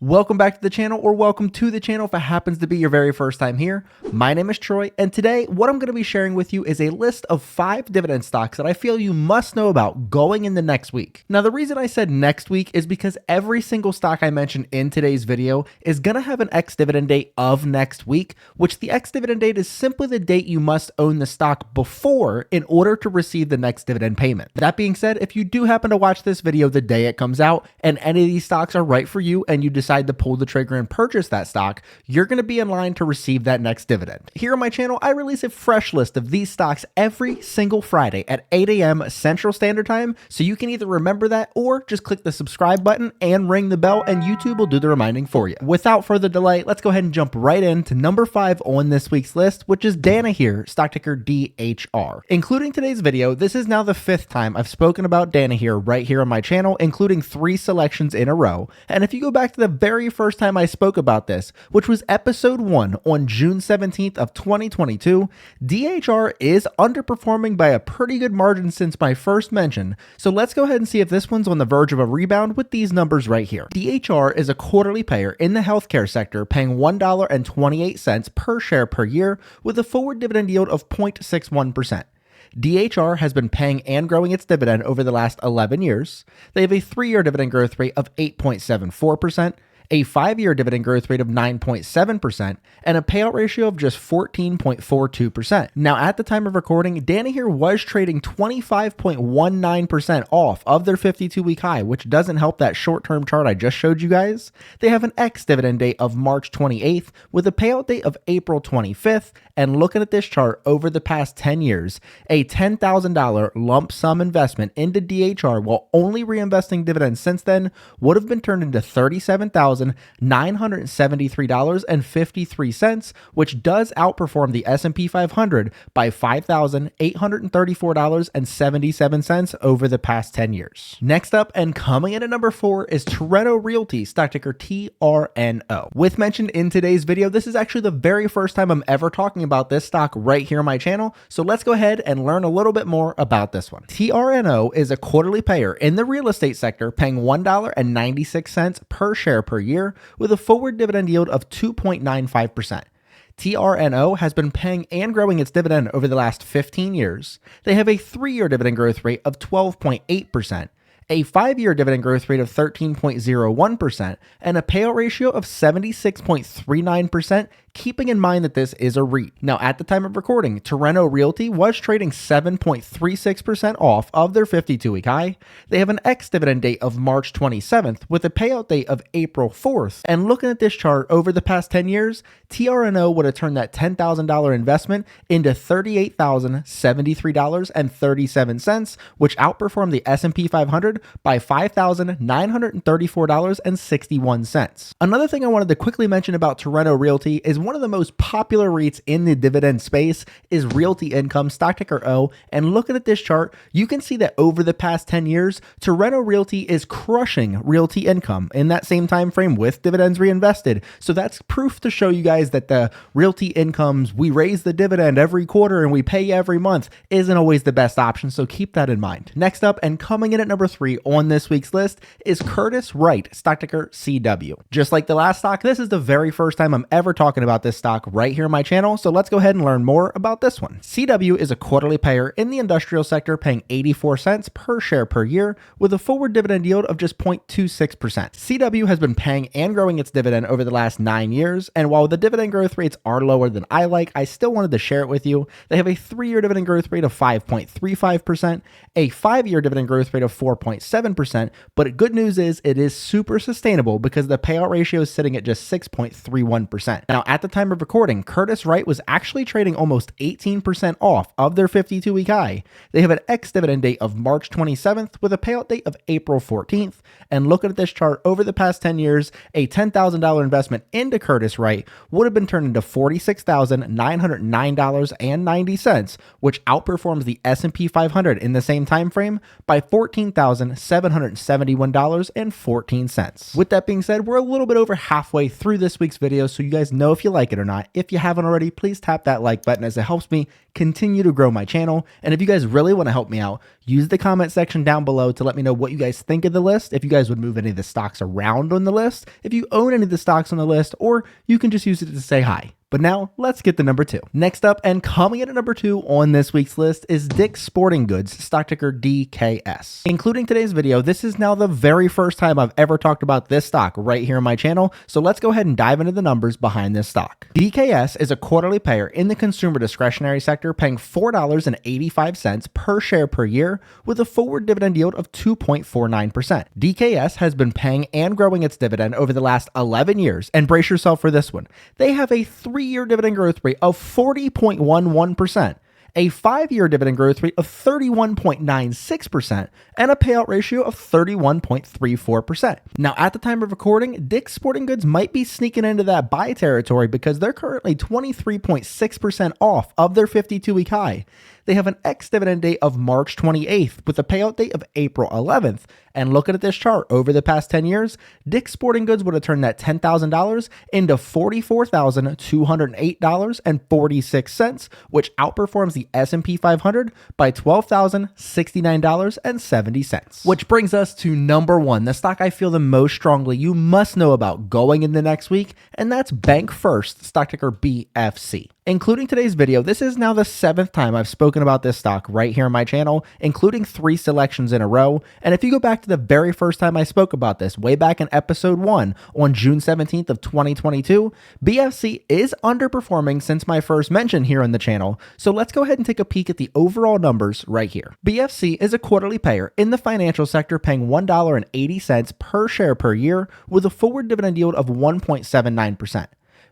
Welcome back to the channel, or welcome to the channel if it happens to be your very first time here. My name is Troy, and today what I'm going to be sharing with you is a list of 5 dividend stocks that I feel you must know about going into next week. Now, the reason I said next week is because every single stock I mentioned in today's video is going to have an ex-dividend date of next week, which the ex-dividend date is simply the date you must own the stock before in order to receive the next dividend payment. That being said, if you do happen to watch this video the day it comes out and any of these stocks are right for you and you decide to pull the trigger and purchase that stock, you're going to be in line to receive that next dividend. Here on my channel, I release a fresh list of these stocks every single Friday at 8 a.m. Central Standard Time, so you can either remember that or just click the subscribe button and ring the bell and YouTube will do the reminding for you. Without further delay, let's go ahead and jump right into number 5 on this week's list, which is Danaher, stock ticker DHR. Including today's video, this is now the 5th time I've spoken about Danaher right here on my channel, including 3 selections in a row. And if you go back to the very first time I spoke about this, which was episode 1 on June 17th of 2022, DHR is underperforming by a pretty good margin since my first mention. So let's go ahead and see if this one's on the verge of a rebound with these numbers right here. DHR is a quarterly payer in the healthcare sector, paying $1.28 per share per year with a forward dividend yield of 0.61%. DHR has been paying and growing its dividend over the last 11 years. They have a 3-year dividend growth rate of 8.74%, a 5-year dividend growth rate of 9.7%, and a payout ratio of just 14.42%. Now, at the time of recording, Danaher was trading 25.19% off of their 52-week high, which doesn't help that short-term chart I just showed you guys. They have an ex-dividend date of March 28th with a payout date of April 25th, and looking at this chart over the past 10 years, a $10,000 lump sum investment into DHR while only reinvesting dividends since then would have been turned into $37,973.53, which does outperform the S&P 500 by $5,834.77 over the past 10 years. Next up, and coming in at number 4, is Torrento Realty, stock ticker TRNO. With mentioned in today's video, this is actually the very first time I'm ever talking about this stock right here on my channel, so let's go ahead and learn a little bit more about this one. TRNO is a quarterly payer in the real estate sector, paying $1.96 per share per year with a forward dividend yield of 2.95%. TRNO has been paying and growing its dividend over the last 15 years. They have a 3-year dividend growth rate of 12.8%. A 5-year dividend growth rate of 13.01%, and a payout ratio of 76.39%, keeping in mind that this is a REIT. Now, at the time of recording, Torrento Realty was trading 7.36% off of their 52-week high. They have an ex-dividend date of March 27th with a payout date of April 4th. And looking at this chart over the past 10 years, TRNO would have turned that $10,000 investment into $38,073.37, which outperformed the S&P 500 by $5,934.61. Another thing I wanted to quickly mention about Torrento Realty is one of the most popular REITs in the dividend space is Realty Income, stock ticker O, and looking at this chart, you can see that over the past 10 years, Torrento Realty is crushing Realty Income in that same time frame with dividends reinvested. So that's proof to show you guys that the Realty Incomes, we raise the dividend every quarter and we pay every month, isn't always the best option, so keep that in mind. Next up, and coming in at number 3 on this week's list, is Curtiss-Wright, stock ticker CW. Just like the last stock, this is the very first time I'm ever talking about this stock right here on my channel, so let's go ahead and learn more about this one. CW is a quarterly payer in the industrial sector, paying 84 cents per share per year with a forward dividend yield of just 0.26%. CW has been paying and growing its dividend over the last 9 years, and while the dividend growth rates are lower than I like, I still wanted to share it with you. They have a 3-year dividend growth rate of 5.35%, a 5-year dividend growth rate of 4.7%, but good news is it is super sustainable because the payout ratio is sitting at just 6.31%. Now, at the time of recording, Curtiss-Wright was actually trading almost 18% off of their 52-week high. They have an ex-dividend date of March 27th with a payout date of April 14th. And looking at this chart, over the past 10 years, a $10,000 investment into Curtiss-Wright would have been turned into $46,909.90, which outperforms the S&P 500 in the same time frame by $14,771.14. With that being said, we're a little bit over halfway through this week's video, so you guys know if you you like it or not. If you haven't already, please tap that like button as it helps me continue to grow my channel. And if you guys really want to help me out, use the comment section down below to let me know what you guys think of the list, if you guys would move any of the stocks around on the list, if you own any of the stocks on the list, or you can just use it to say hi. But now let's get to number 2. Next up and coming in at number 2 on this week's list is Dick's Sporting Goods, stock ticker DKS. Including today's video, this is now the very first time I've ever talked about this stock right here on my channel, so let's go ahead and dive into the numbers behind this stock. DKS is a quarterly payer in the consumer discretionary sector, paying $4.85 per share per year with a forward dividend yield of 2.49%. DKS has been paying and growing its dividend over the last 11 years, and brace yourself for this one. They have a 3-year dividend growth rate of 40.11%, a 5-year dividend growth rate of 31.96%, and a payout ratio of 31.34%. Now, at the time of recording, Dick's Sporting Goods might be sneaking into that buy territory because they're currently 23.6% off of their 52-week high. They have an ex-dividend date of March 28th with a payout date of April 11th. And looking at this chart, over the past 10 years, Dick's Sporting Goods would have turned that $10,000 into $44,208.46, which outperforms the S&P 500 by $12,069.70. Which brings us to number 1, the stock I feel the most strongly you must know about going into next week, and that's Bank First, stock ticker BFC. Including today's video, this is now the 7th time I've spoken about this stock right here on my channel, including 3 selections in a row. And if you go back to the very first time I spoke about this, way back in episode 1 on June 17th of 2022, BFC is underperforming since my first mention here on the channel. So let's go ahead and take a peek at the overall numbers right here. BFC is a quarterly payer in the financial sector, paying $1.80 per share per year with a forward dividend yield of 1.79%.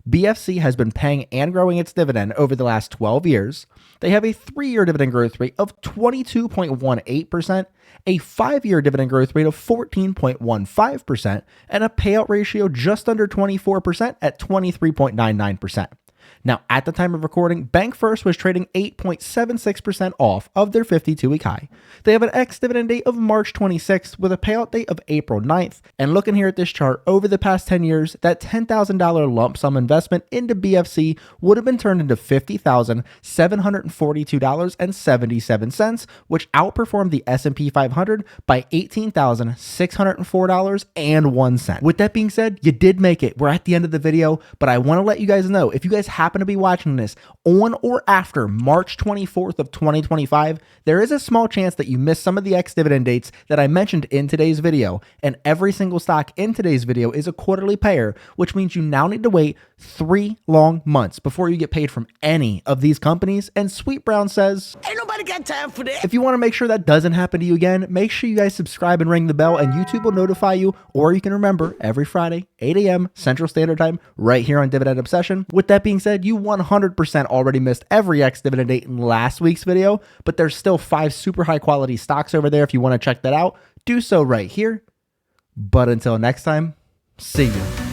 BFC has been paying and growing its dividend over the last 12 years. They have a 3-year dividend growth rate of 22.18%, a 5-year dividend growth rate of 14.15%, and a payout ratio just under 24% at 23.99%. Now, at the time of recording, Bank First was trading 8.76% off of their 52-week high. They have an ex-dividend date of March 26th with a payout date of April 9th. And looking here at this chart, over the past 10 years, that $10,000 lump sum investment into BFC would have been turned into $50,742.77, which outperformed the S&P 500 by $18,604.01. With that being said, you did make it. We're at the end of the video, but I want to let you guys know, if you guys happen to be watching this on or after March 24th of 2025, there is a small chance that you missed some of the ex-dividend dates that I mentioned in today's video. And every single stock in today's video is a quarterly payer, which means you now need to wait 3 long months before you get paid from any of these companies. And Sweet Brown says, ain't nobody got time for that. If you want to make sure that doesn't happen to you again, make sure you guys subscribe and ring the bell, and YouTube will notify you. Or you can remember, every Friday, 8 a.m. Central Standard Time, right here on Dividend Obsession. With that being said, you 100% already missed every ex-dividend date in last week's video, but there's still 5 super high quality stocks over there. If you want to check that out, do so right here. But until next time, see you.